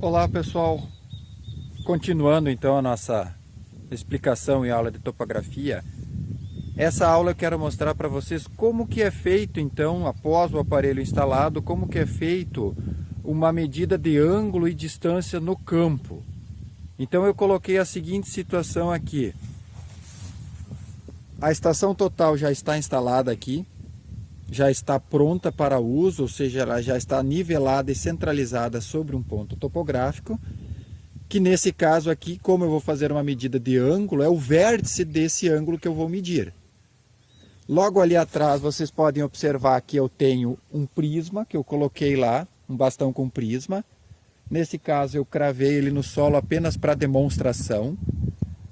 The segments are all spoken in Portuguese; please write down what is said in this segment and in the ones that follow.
Olá pessoal, continuando então a nossa explicação em aula de topografia. Essa aula eu quero mostrar para vocês como que é feito então, após o aparelho instalado, como que é feito uma medida de ângulo e distância no campo. Então eu coloquei a seguinte situação aqui. A estação total já está instalada aqui, já está pronta para uso, ou seja, ela já está nivelada e centralizada sobre um ponto topográfico, que nesse caso aqui, como eu vou fazer uma medida de ângulo, é o vértice desse ângulo que eu vou medir. Logo ali atrás vocês podem observar que eu tenho um prisma, que eu coloquei lá, um bastão com prisma. Nesse caso eu cravei ele no solo apenas para demonstração.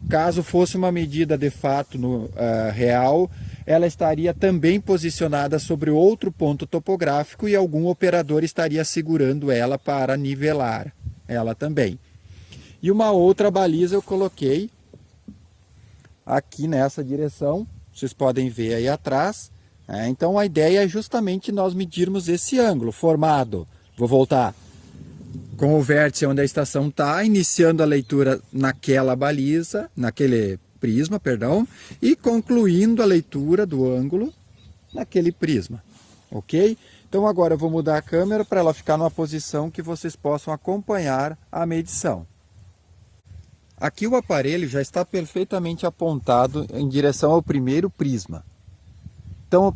Caso fosse uma medida de fato real, ela estaria também posicionada sobre outro ponto topográfico e algum operador estaria segurando ela para nivelar ela também. E uma outra baliza eu coloquei aqui nessa direção, vocês podem ver aí atrás. Então a ideia é justamente nós medirmos esse ângulo formado. Vou voltar. Com o vértice onde a estação está, iniciando a leitura naquela baliza, naquele prisma, perdão, e concluindo a leitura do ângulo naquele prisma, ok? Então agora eu vou mudar a câmera para ela ficar numa posição que vocês possam acompanhar a medição. Aqui o aparelho já está perfeitamente apontado em direção ao primeiro prisma. Então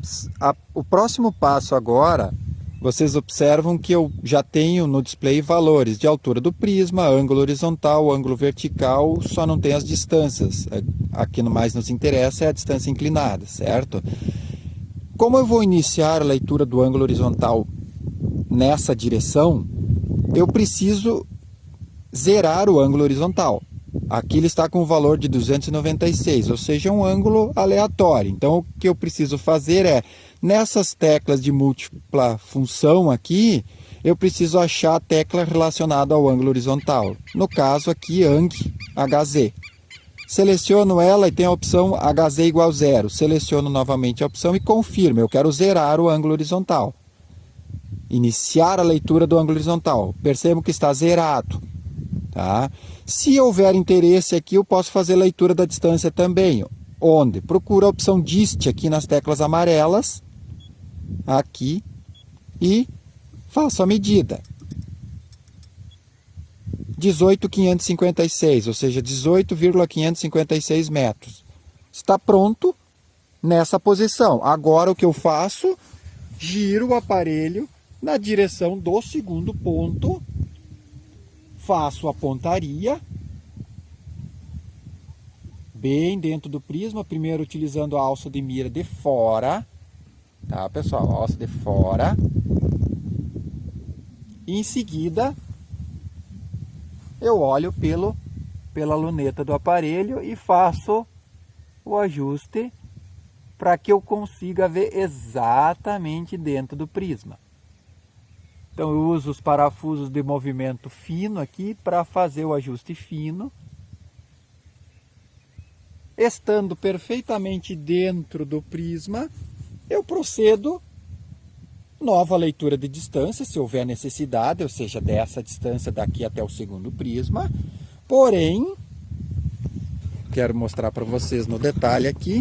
o próximo passo agora, vocês observam que eu já tenho no display valores de altura do prisma, ângulo horizontal, ângulo vertical, só não tem as distâncias. Aqui no mais nos interessa é a distância inclinada, certo? Como eu vou iniciar a leitura do ângulo horizontal nessa direção, eu preciso zerar o ângulo horizontal. Aqui ele está com o valor de 296, ou seja, um ângulo aleatório. Então o que eu preciso fazer é, nessas teclas de múltipla função aqui, eu preciso achar a tecla relacionada ao ângulo horizontal. No caso aqui, HZ. Seleciono ela e tem a opção HZ igual 0. Seleciono novamente a opção e confirmo. Eu quero zerar o ângulo horizontal. Iniciar a leitura do ângulo horizontal. Percebo que está zerado. Tá? Se houver interesse aqui, eu posso fazer leitura da distância também. Onde? Procuro a opção DIST aqui nas teclas amarelas. Aqui. E faço a medida. 18.556, ou seja, 18,556 metros. Está pronto nessa posição. Agora o que eu faço? Giro o aparelho na direção do segundo ponto. Faço a pontaria, bem dentro do prisma, primeiro utilizando a alça de mira de fora, tá pessoal, a alça de fora, e em seguida eu olho pela luneta do aparelho e faço o ajuste para que eu consiga ver exatamente dentro do prisma. Então eu uso os parafusos de movimento fino aqui para fazer o ajuste fino. Estando perfeitamente dentro do prisma, eu procedo nova leitura de distância, se houver necessidade, ou seja, dessa distância daqui até o segundo prisma. Porém, quero mostrar para vocês no detalhe aqui.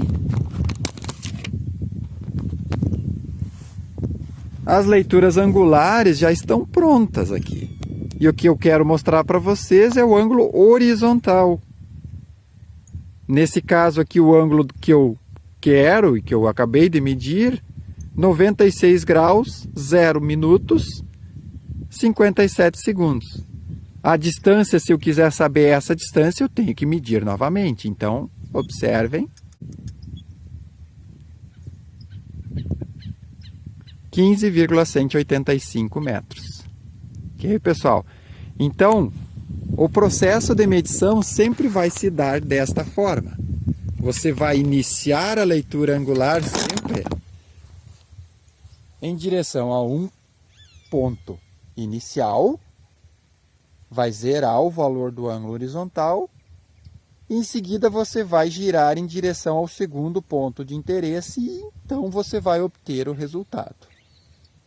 As leituras angulares já estão prontas aqui. E o que eu quero mostrar para vocês é o ângulo horizontal. Nesse caso aqui, o ângulo que eu quero e que eu acabei de medir, 96 graus, 0 minutos, 57 segundos. A distância, se eu quiser saber essa distância, eu tenho que medir novamente. Então, observem. 15,185 metros. Ok, pessoal? Então, o processo de medição sempre vai se dar desta forma. Você vai iniciar a leitura angular sempre em direção a um ponto inicial, vai zerar o valor do ângulo horizontal, e em seguida você vai girar em direção ao segundo ponto de interesse e então você vai obter o resultado.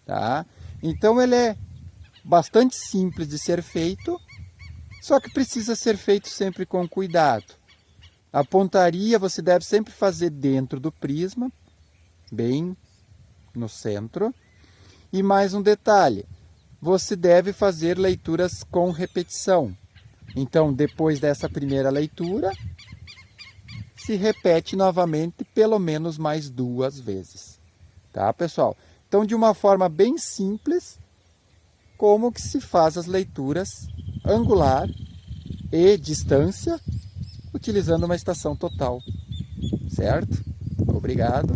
Tá? Então ele é bastante simples de ser feito, Só que precisa ser feito sempre com cuidado. A pontaria você deve sempre fazer dentro do prisma, bem no centro. E mais um detalhe, você deve fazer leituras com repetição. Então, depois dessa primeira leitura, se repete novamente pelo menos mais 2 vezes. Tá, pessoal? Então, de uma forma bem simples, como que se faz as leituras angular e distância, utilizando uma estação total. Certo? Obrigado.